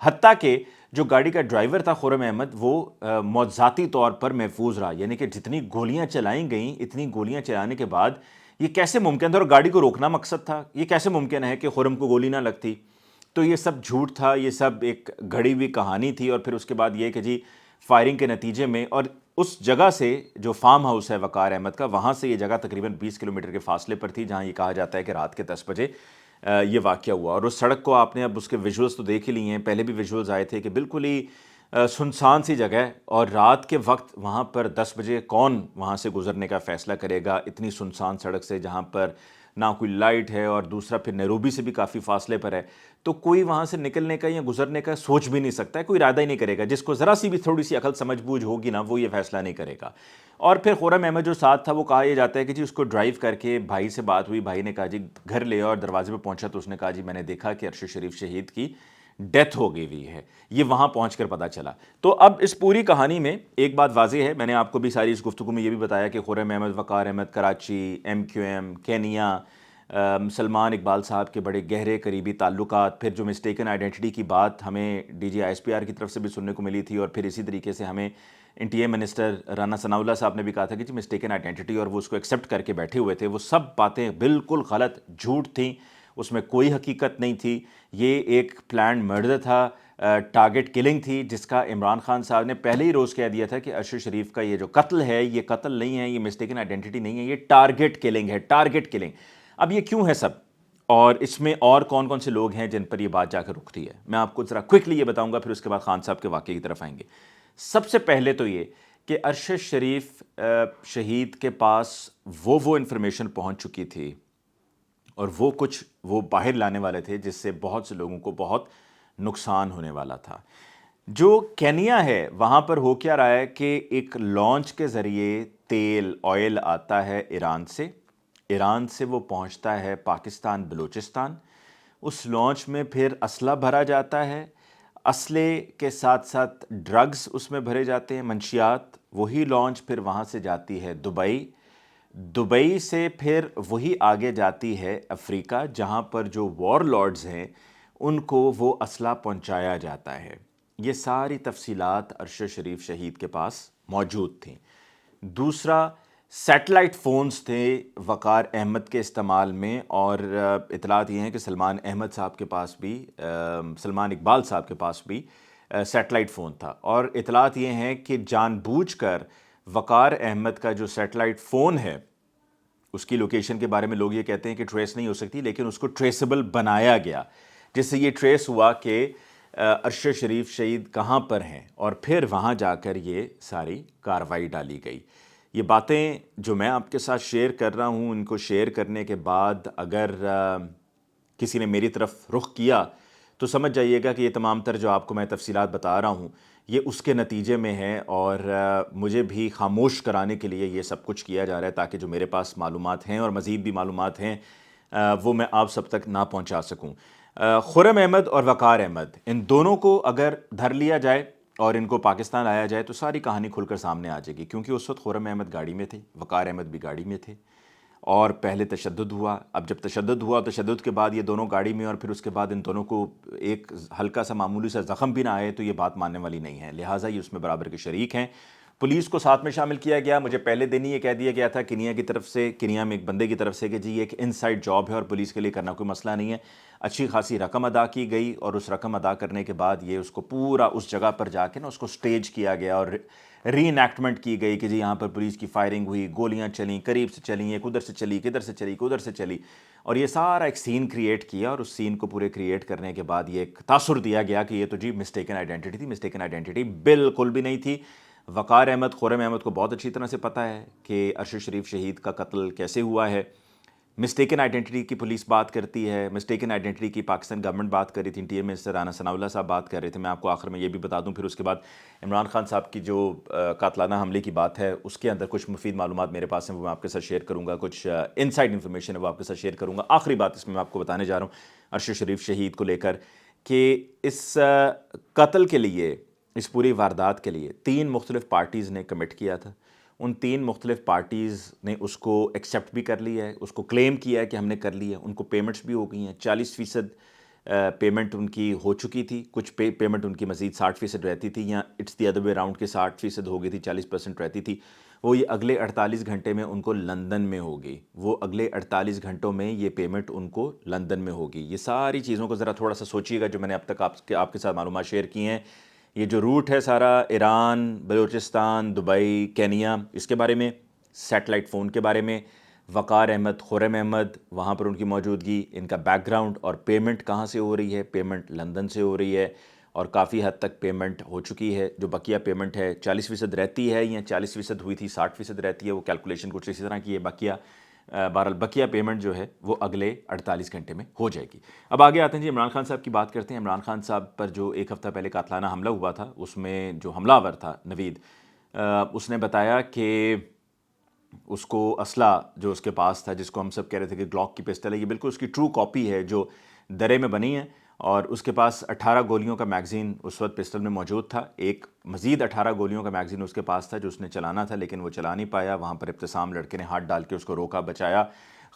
حتیٰ کہ جو گاڑی کا ڈرائیور تھا خرم احمد وہ معجزاتی طور پر محفوظ رہا، یعنی کہ جتنی گولیاں چلائیں گئیں اتنی گولیاں چلانے کے بعد یہ کیسے ممکن تھا، اور گاڑی کو روکنا مقصد تھا، یہ کیسے ممکن ہے کہ خرم کو گولی نہ لگتی؟ تو یہ سب جھوٹ تھا، یہ سب ایک گھڑی ہوئی کہانی تھی۔ اور پھر اس کے بعد یہ کہ جی فائرنگ کے نتیجے میں، اور اس جگہ سے جو فارم ہاؤس ہے وقار احمد کا، وہاں سے یہ جگہ تقریباً 20 کلومیٹر کے فاصلے پر تھی، جہاں یہ کہا جاتا ہے کہ رات کے 10 بجے یہ واقعہ ہوا۔ اور اس سڑک کو آپ نے اب اس کے ویژولز تو دیکھ ہی لیے ہیں، پہلے بھی ویژولز آئے تھے کہ بالکل ہی سنسان سی جگہ ہے، اور رات کے وقت وہاں پر 10 بجے کون وہاں سے گزرنے کا فیصلہ کرے گا اتنی سنسان سڑک سے، جہاں پر نہ کوئی لائٹ ہے، اور دوسرا پھر نیروبی سے بھی کافی فاصلے پر ہے، تو کوئی وہاں سے نکلنے کا یا گزرنے کا سوچ بھی نہیں سکتا ہے، کوئی ارادہ ہی نہیں کرے گا، جس کو ذرا سی بھی تھوڑی سی عقل سمجھ بوجھ ہوگی نا وہ یہ فیصلہ نہیں کرے گا۔ اور پھر خرم احمد جو ساتھ تھا، وہ کہا یہ جاتا ہے کہ جی اس کو ڈرائیو کر کے بھائی سے بات ہوئی، بھائی نے کہا جی گھر لے، اور دروازے پہ پہنچا تو اس نے کہا جی میں نے دیکھا کہ ارشد شریف شہید کی ڈیتھ ہو گئی ہوئی ہے، یہ وہاں پہنچ کر پتہ چلا۔ تو اب اس پوری کہانی میں ایک بات واضح ہے، میں نے آپ کو بھی ساری اس گفتگو میں یہ بھی بتایا کہ Khurram Ahmed, Waqar Ahmed, Karachi, M Q M, Kenya, Salman Iqbal sahab کے بڑے گہرے قریبی تعلقات، پھر جو مسٹیکن آئیڈینٹی کی بات ہمیں D G I S P R کی طرف سے بھی سننے کو ملی تھی، اور پھر اسی طریقے سے ہمیں N T A minister Rana Sanaullah sahab نے بھی کہا تھا کہ جی مسٹیکن آئیڈینٹی، اور وہ اس کو ایکسیپٹ کر کے بیٹھے ہوئے تھے، وہ سب باتیں بالکل غلط، جھوٹ تھیں، اس میں کوئی حقیقت نہیں تھی۔ یہ ایک پلانڈ مرڈر تھا، ٹارگٹ کلنگ تھی، جس کا عمران خان صاحب نے پہلے ہی روز کہہ دیا تھا کہ ارشد شریف کا یہ جو قتل ہے یہ قتل نہیں ہے، یہ مسٹیکن آئیڈینٹی نہیں ہے، یہ ٹارگٹ کلنگ ہے، ٹارگٹ کلنگ۔ اب یہ کیوں ہے سب، اور اس میں اور کون کون سے لوگ ہیں جن پر یہ بات جا کر رکتی ہے، میں آپ کو ذرا کوئکلی یہ بتاؤں گا، پھر اس کے بعد خان صاحب کے واقعے کی طرف آئیں گے۔ سب سے پہلے تو یہ کہ ارشد شریف شہید کے پاس وہ انفارمیشن پہنچ چکی تھی، اور وہ باہر لانے والے تھے جس سے بہت سے لوگوں کو بہت نقصان ہونے والا تھا۔ جو کینیا ہے وہاں پر ہو کیا رہا ہے کہ ایک لانچ کے ذریعے تیل، آئل آتا ہے ایران سے وہ پہنچتا ہے پاکستان، بلوچستان، اس لانچ میں پھر اسلحہ بھرا جاتا ہے، اسلحے کے ساتھ ساتھ ڈرگز اس میں بھرے جاتے ہیں، منشیات، وہی لانچ پھر وہاں سے جاتی ہے دبئی سے پھر وہی آگے جاتی ہے افریقہ، جہاں پر جو وار لارڈز ہیں ان کو وہ اسلحہ پہنچایا جاتا ہے۔ یہ ساری تفصیلات ارشد شریف شہید کے پاس موجود تھیں۔ دوسرا، سیٹلائٹ فونز تھے وقار احمد کے استعمال میں، اور اطلاعات یہ ہیں کہ سلمان احمد صاحب کے پاس بھی، سلمان اقبال صاحب کے پاس بھی سیٹلائٹ فون تھا، اور اطلاعات یہ ہیں کہ جان بوجھ کر وقار احمد کا جو سیٹلائٹ فون ہے اس کی لوکیشن کے بارے میں لوگ یہ کہتے ہیں کہ ٹریس نہیں ہو سکتی، لیکن اس کو ٹریسیبل بنایا گیا، جس سے یہ ٹریس ہوا کہ ارشد شریف شہید کہاں پر ہیں، اور پھر وہاں جا کر یہ ساری کارروائی ڈالی گئی۔ یہ باتیں جو میں آپ کے ساتھ شیئر کر رہا ہوں، ان کو شیئر کرنے کے بعد اگر کسی نے میری طرف رخ کیا تو سمجھ جائیے گا کہ یہ تمام تر جو آپ کو میں تفصیلات بتا رہا ہوں یہ اس کے نتیجے میں ہے، اور مجھے بھی خاموش کرانے کے لیے یہ سب کچھ کیا جا رہا ہے، تاکہ جو میرے پاس معلومات ہیں اور مزید بھی معلومات ہیں وہ میں آپ سب تک نہ پہنچا سکوں۔ خرم احمد اور وقار احمد، ان دونوں کو اگر دھر لیا جائے اور ان کو پاکستان لایا جائے تو ساری کہانی کھل کر سامنے آ جائے گی، کیونکہ اس وقت خرم احمد گاڑی میں تھے، وقار احمد بھی گاڑی میں تھے، اور پہلے تشدد ہوا، اب جب تشدد ہوا، تشدد کے بعد یہ دونوں گاڑی میں، اور پھر اس کے بعد ان دونوں کو ایک ہلکا سا معمولی سا زخم بھی نہ آئے تو یہ بات ماننے والی نہیں ہے، لہٰذا یہ اس میں برابر کے شریک ہیں۔ پولیس کو ساتھ میں شامل کیا گیا، مجھے پہلے دن ہی یہ کہہ دیا گیا تھا کنیا کی طرف سے، کنیا میں ایک بندے کی طرف سے کہ جی یہ ایک انسائیڈ جاب ہے اور پولیس کے لیے کرنا کوئی مسئلہ نہیں ہے۔ اچھی خاصی رقم ادا کی گئی، اور اس رقم ادا کرنے کے بعد یہ اس کو پورا اس جگہ پر جا کے نا اس کو سٹیج کیا گیا، اور ری انیکٹمنٹ کی گئی کہ جی یہاں پر پولیس کی فائرنگ ہوئی، گولیاں چلیں، قریب سے چلیں، ایک ادھر سے چلی، کدھر سے چلی، کدھر سے چلی، اور یہ سارا ایک سین کریٹ کیا، اور اس سین کو پورے کریٹ کرنے کے بعد یہ ایک تاثر دیا گیا کہ یہ تو جی مسٹیکن آئیڈینٹی تھی۔ مسٹیکن آئیڈینٹی بالکل بھی نہیں تھی۔ وقار احمد، خرم احمد کو بہت اچھی طرح سے پتہ ہے کہ ارشد شریف شہید کا قتل کیسے ہوا ہے۔ مسٹیکن آئیڈینٹی کی پولیس بات کرتی ہے، مسٹیکن آئیڈینٹی کی پاکستان گورنمنٹ بات کر رہی تھی، interior minister Rana Sanaullah صاحب بات کر رہے تھے۔ میں آپ کو آخر میں یہ بھی بتا دوں، پھر اس کے بعد عمران خان صاحب کی جو قاتلانہ حملے کی بات ہے اس کے اندر کچھ مفید معلومات میرے پاس ہیں، وہ میں آپ کے ساتھ شیئر کروں گا، کچھ انسائیڈ انفارمیشن ہے وہ آپ کے ساتھ شیئر کروں گا۔ آخری بات اس میں آپ کو بتانے جا رہا ہوں ارشد شریف شہید کو لے کر، کہ اس قتل کے لیے، اس پوری واردات کے لیے 3 مختلف پارٹیز نے کمٹ کیا تھا۔ ان 3 مختلف پارٹیز نے اس کو ایکسیپٹ بھی کر لیا ہے، اس کو کلیم کیا ہے کہ ہم نے کر لیا ہے، ان کو پیمنٹس بھی ہو گئی ہیں، 40% پیمنٹ ان کی ہو چکی تھی, کچھ پیمنٹ ان کی مزید 60% رہتی تھی, یا it's the other way around کے 60% ہو گئی تھی, 40% رہتی تھی. وہ یہ اگلے 48 گھنٹے میں ان کو لندن میں ہوگی, وہ اگلے 48 گھنٹوں میں یہ پیمنٹ ان کو لندن میں ہوگی. یہ ساری چیزوں کو ذرا تھوڑا سا سوچیے گا جو میں نے اب تک آپ کے ساتھ معلومات شیئر کی ہیں. یہ جو روٹ ہے سارا, ایران, بلوچستان, دبئی, کینیا, اس کے بارے میں, سیٹلائٹ فون کے بارے میں, وقار احمد, خرم احمد, وہاں پر ان کی موجودگی, ان کا بیک گراؤنڈ, اور پیمنٹ کہاں سے ہو رہی ہے. پیمنٹ لندن سے ہو رہی ہے, اور کافی حد تک پیمنٹ ہو چکی ہے. جو بقیہ پیمنٹ ہے 40% رہتی ہے, یا 40% ہوئی تھی 60% رہتی ہے, وہ کیلکولیشن کچھ اسی طرح کی ہے. بقیہ بہرحال بقیہ پیمنٹ جو ہے وہ اگلے 48 گھنٹے میں ہو جائے گی. اب آگے آتے ہیں جی, عمران خان صاحب کی بات کرتے ہیں. عمران خان صاحب پر جو ایک ہفتہ پہلے قاتلانہ حملہ ہوا تھا, اس میں جو حملہ آور تھا نوید, اس نے بتایا کہ اس کو اسلحہ جو اس کے پاس تھا, جس کو ہم سب کہہ رہے تھے کہ گلاک کی پسٹل ہے, یہ بالکل اس کی ٹرو کاپی ہے جو درے میں بنی ہے. اور اس کے پاس 18 گولیوں کا میگزین اس وقت پسٹل میں موجود تھا. ایک مزید 18 گولیوں کا میگزین اس کے پاس تھا جو اس نے چلانا تھا, لیکن وہ چلا نہیں پایا. وہاں پر ابتسام لڑکے نے ہاتھ ڈال کے اس کو روکا, بچایا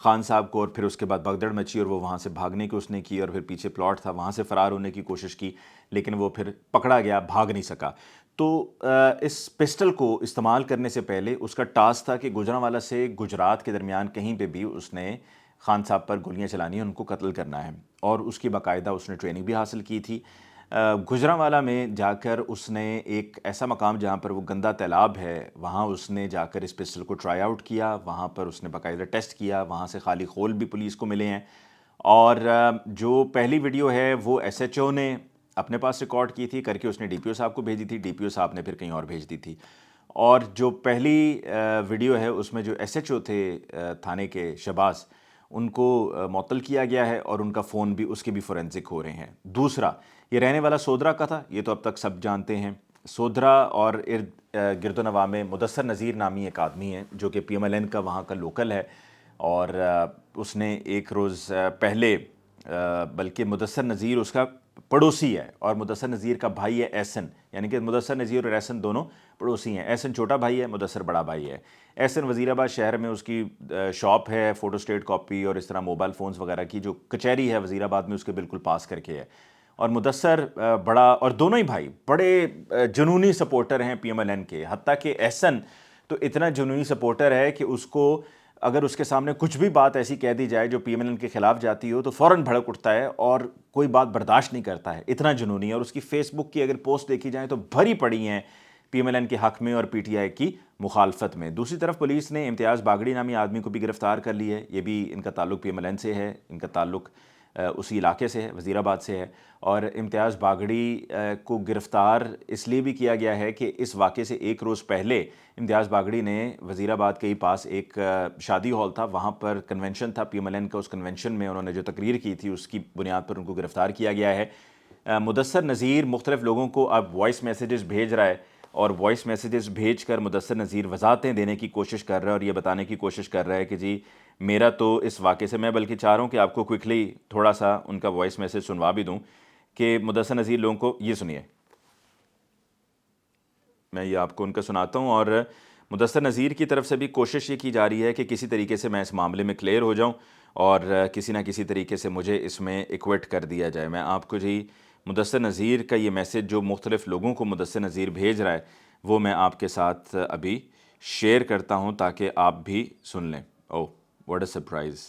خان صاحب کو, اور پھر اس کے بعد بھگدڑ مچی اور وہ وہاں سے بھاگنے کی اس نے کی, اور پھر پیچھے پلاٹ تھا وہاں سے فرار ہونے کی کوشش کی, لیکن وہ پھر پکڑا گیا, بھاگ نہیں سکا. تو اس پسٹل کو استعمال کرنے سے پہلے اس کا ٹاسک تھا کہ گجرانوالہ سے گجرات کے درمیان کہیں پہ بھی اس نے خان صاحب پر گولیاں چلانی ہیں, ان کو قتل کرنا ہے. اور اس کی باقاعدہ اس نے ٹریننگ بھی حاصل کی تھی. گجرانوالہ میں جا کر اس نے ایک ایسا مقام جہاں پر وہ گندا تیلاب ہے, وہاں اس نے جا کر اس پسٹل کو ٹرائی آؤٹ کیا. وہاں پر اس نے باقاعدہ ٹیسٹ کیا, وہاں سے خالی خول بھی پولیس کو ملے ہیں. اور جو پہلی ویڈیو ہے وہ ایس ایچ او نے اپنے پاس ریکارڈ کی تھی, کر کے اس نے ڈی پی او صاحب کو بھیجی تھی, ڈی پی او صاحب نے پھر کہیں اور بھیج دی تھی. اور جو پہلی ویڈیو ہے اس میں جو ایس ایچ او تھے تھانے کے, شہباز, ان کو معطل کیا گیا ہے, اور ان کا فون بھی, اس کے بھی فورینسک ہو رہے ہیں. دوسرا, یہ رہنے والا سودرا کا تھا, یہ تو اب تک سب جانتے ہیں. سودرا اور گرد و نواح میں مدثر نذیر نامی ایک آدمی ہے جو کہ پی ایم ایل این کا وہاں کا لوکل ہے, اور اس نے ایک روز پہلے, بلکہ مدثر نذیر اس کا پڑوسی ہے, اور مدثر نذیر کا بھائی ہے احسن, یعنی کہ مدثر نذیر اور احسن دونوں پڑوسی ہیں. احسن چھوٹا بھائی ہے, مدثر بڑا بھائی ہے. احسن وزیر آباد شہر میں اس کی شاپ ہے, فوٹو اسٹیٹ کاپی اور اس طرح موبائل فونز وغیرہ کی, جو کچہری ہے وزیر آباد میں اس کے بالکل پاس کر کے ہے. اور مدثر بڑا, اور دونوں ہی بھائی بڑے جنونی سپورٹر ہیں پی ایم ایل این کے. حتیٰ کہ احسن تو اتنا جنونی سپورٹر ہے کہ اس کو اگر اس کے سامنے کچھ بھی بات ایسی کہہ دی جائے جو پی ایم ایل این کے خلاف جاتی ہو تو فوراً بھڑک اٹھتا ہے, اور کوئی بات برداشت نہیں کرتا ہے, اتنا جنونی ہے. اور اس کی فیس بک کی اگر پوسٹ دیکھی جائیں تو بھری پڑی ہیں پی ایم ایل این کے حق میں اور پی ٹی آئی کی مخالفت میں. دوسری طرف پولیس نے امتیاز باگڑی نامی آدمی کو بھی گرفتار کر لی ہے. یہ بھی, ان کا تعلق پی ایم ایل این سے ہے, ان کا تعلق اسی علاقے سے ہے, وزیر آباد سے ہے. اور امتیاز باگڑی کو گرفتار اس لیے بھی کیا گیا ہے کہ اس واقعے سے ایک روز پہلے امتیاز باگڑی نے وزیر آباد کے ہی پاس ایک شادی ہال تھا, وہاں پر کنونشن تھا پی ایم ایل این کا. اس کنونشن میں انہوں نے جو تقریر کی تھی اس کی بنیاد پر ان کو گرفتار کیا گیا ہے. مدثر نذیر مختلف لوگوں کو اب وائس میسیجز بھیج رہا ہے, اور وائس میسیجز بھیج کر مدثر نذیر وضاحتیں دینے کی کوشش کر رہا ہے, اور یہ بتانے کی کوشش کر رہا ہے کہ جی میرا تو اس واقعے سے, میں بلکہ چاہ رہا ہوں کہ آپ کو کوئکلی تھوڑا سا ان کا وائس میسیج سنوا بھی دوں کہ مدثر نذیر لوگوں کو, یہ سنیے, میں یہ آپ کو ان کا سناتا ہوں. اور مدثر نذیر کی طرف سے بھی کوشش یہ کی جا رہی ہے کہ کسی طریقے سے میں اس معاملے میں کلیئر ہو جاؤں, اور کسی نہ کسی طریقے سے مجھے اس میں ایکویٹ کر دیا جائے. میں آپ کو جی مدثر نذیر کا یہ میسیج جو مختلف لوگوں کو مدثر نذیر بھیج رہا ہے وہ میں آپ کے ساتھ ابھی شیئر کرتا ہوں تاکہ آپ بھی سن لیں. Oh what a surprise.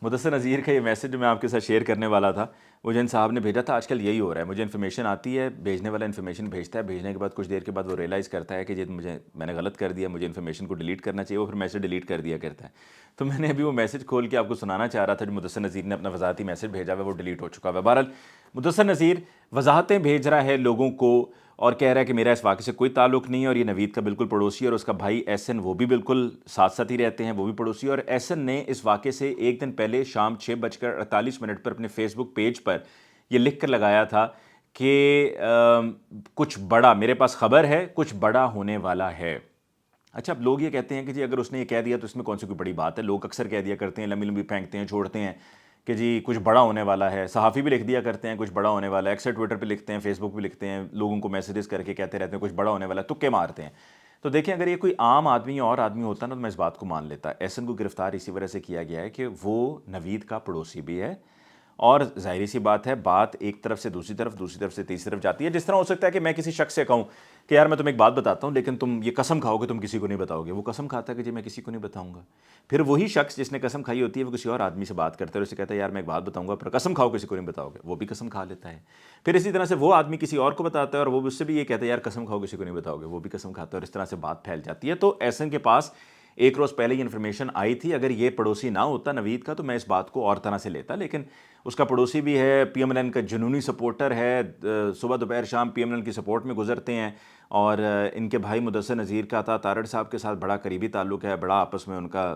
Mudassar Nazir کا یہ میسیج جو میں آپ کے ساتھ شیئر کرنے والا تھا وہ جن صاحب نے بھیجا تھا. آج کل یہی ہو رہا ہے, مجھے انفارمیشن آتی ہے, بھیجنے والا انفارمیشن بھیجتا ہے, بھیجنے کے بعد کچھ دیر کے بعد وہ ریئلائز کرتا ہے کہ جی میں نے غلط کر دیا, مجھے انفارمیشن کو ڈیلیٹ کرنا چاہیے, وہ پھر میسیج ڈیلیٹ کر دیا کرتا ہے. تو میں نے ابھی وہ میسیج کھول کے آپ کو سنانا چاہ رہا تھا جو مدثر نذیر نے اپنا وضاحتی میسیج بھیجا ہوا ہے, وہ ڈیلیٹ ہو چکا ہے. بہرحال مدثر نذیر وضاحتیں بھیج رہا ہے لوگوں کو, اور کہہ رہا ہے کہ میرا اس واقعے سے کوئی تعلق نہیں ہے, اور یہ نوید کا بالکل پڑوسی ہے, اور اس کا بھائی احسن وہ بھی بالکل ساتھ ساتھ ہی رہتے ہیں, وہ بھی پڑوسی. اور احسن نے اس واقعے سے ایک دن پہلے شام 6:48 پر اپنے فیس بک پیج پر یہ لکھ کر لگایا تھا کہ کچھ بڑا میرے پاس خبر ہے, کچھ بڑا ہونے والا ہے. اچھا, اب لوگ یہ کہتے ہیں کہ جی اگر اس نے یہ کہہ دیا تو اس میں کون سی کوئی بڑی بات ہے. لوگ اکثر کہہ دیا کرتے ہیں, لمبی لمبی پھینکتے ہیں, چھوڑتے ہیں کہ جی کچھ بڑا ہونے والا ہے. صحافی بھی لکھ دیا کرتے ہیں کچھ بڑا ہونے والا ہے, اکثر ٹویٹر پہ لکھتے ہیں, فیس بک پہ لکھتے ہیں, لوگوں کو میسیجز کر کے کہتے رہتے ہیں کچھ بڑا ہونے والا ہے, تکے مارتے ہیں. تو دیکھیں اگر یہ کوئی عام آدمی اور آدمی ہوتا نا تو میں اس بات کو مان لیتا. احسن کو گرفتار اسی وجہ سے کیا گیا ہے کہ وہ نوید کا پڑوسی بھی ہے, اور ظاہری سی بات ہے بات ایک طرف سے دوسری طرف سے تیسری طرف جاتی ہے. جس طرح ہو سکتا ہے کہ میں کسی شخص سے کہوں کہ یار میں تمہیں ایک بات بتاتا ہوں لیکن تم یہ قسم کھاؤ گے تم کسی کو نہیں بتاؤ گے. وہ قسم کھاتا ہے کہ جی میں کسی کو نہیں بتاؤں گا. پھر وہی شخص جس نے قسم کھائی ہوتی ہے وہ کسی اور آدمی سے بات کرتا ہے اور اسے کہتا ہے یار میں ایک بات بتاؤں گا پر قسم کھاؤ کسی کو نہیں بتاؤ گے. وہ بھی قسم کھا لیتا ہے. پھر اسی طرح سے وہ آدمی کسی اور کو بتاتا ہے اور وہ اس سے بھی یہ کہتا ہے یار قسم کھاؤ کسی کو نہیں بتاؤ گے. وہ بھی قسم کھاتا ہے اور اس طرح سے بات پھیل جاتی ہے. تو احسن کے پاس ایک روز پہلے یہ انفارمیشن آئی تھی. اگر یہ پڑوسی نہ ہوتا نوید کا تو میں اس بات کو اور طرح سے لیتا, لیکن اس کا پڑوسی بھی ہے, پی ایم ایل این کا جنونی سپورٹر ہے, صبح دوپہر شام پی ایم ایل این کی سپورٹ میں گزرتے ہیں, اور ان کے بھائی مدثر نذیر کا عطا تارڑ صاحب کے ساتھ بڑا قریبی تعلق ہے, بڑا آپس میں ان کا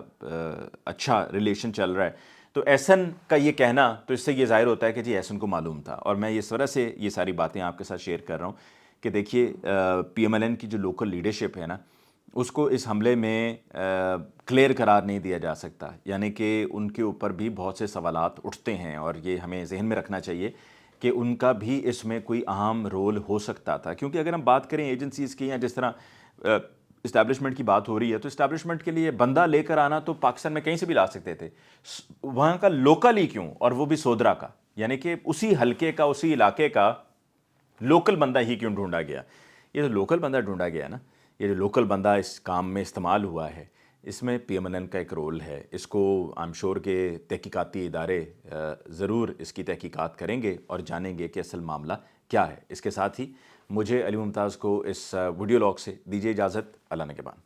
اچھا ریلیشن چل رہا ہے. تو احسن کا یہ کہنا تو اس سے یہ ظاہر ہوتا ہے کہ جی احسن کو معلوم تھا. اور میں اس طرح سے یہ ساری باتیں آپ کے ساتھ شیئر کر رہا ہوں کہ دیکھیے پی ایم ایل این کی جو لوکل لیڈرشپ ہے نا اس کو اس حملے میں کلیئر قرار نہیں دیا جا سکتا. یعنی کہ ان کے اوپر بھی بہت سے سوالات اٹھتے ہیں اور یہ ہمیں ذہن میں رکھنا چاہیے کہ ان کا بھی اس میں کوئی اہم رول ہو سکتا تھا. کیونکہ اگر ہم بات کریں ایجنسیز کی یا جس طرح اسٹیبلشمنٹ کی بات ہو رہی ہے تو اسٹیبلشمنٹ کے لیے بندہ لے کر آنا تو پاکستان میں کہیں سے بھی لا سکتے تھے. وہاں کا لوکل ہی کیوں, اور وہ بھی سودرا کا, یعنی کہ اسی حلقے کا اسی علاقے کا لوکل بندہ ہی کیوں ڈھونڈا گیا. یہ جو لوکل بندہ ڈھونڈا گیا نا, یہ جو لوکل بندہ اس کام میں استعمال ہوا ہے اس میں پی ایم ایل این کا ایک رول ہے. اس کو آئی ایم شور کہ تحقیقاتی ادارے ضرور اس کی تحقیقات کریں گے اور جانیں گے کہ اصل معاملہ کیا ہے. اس کے ساتھ ہی مجھے علی ممتاز کو اس ویڈیو لاگ سے دیجیے اجازت. اللہ نگہبان.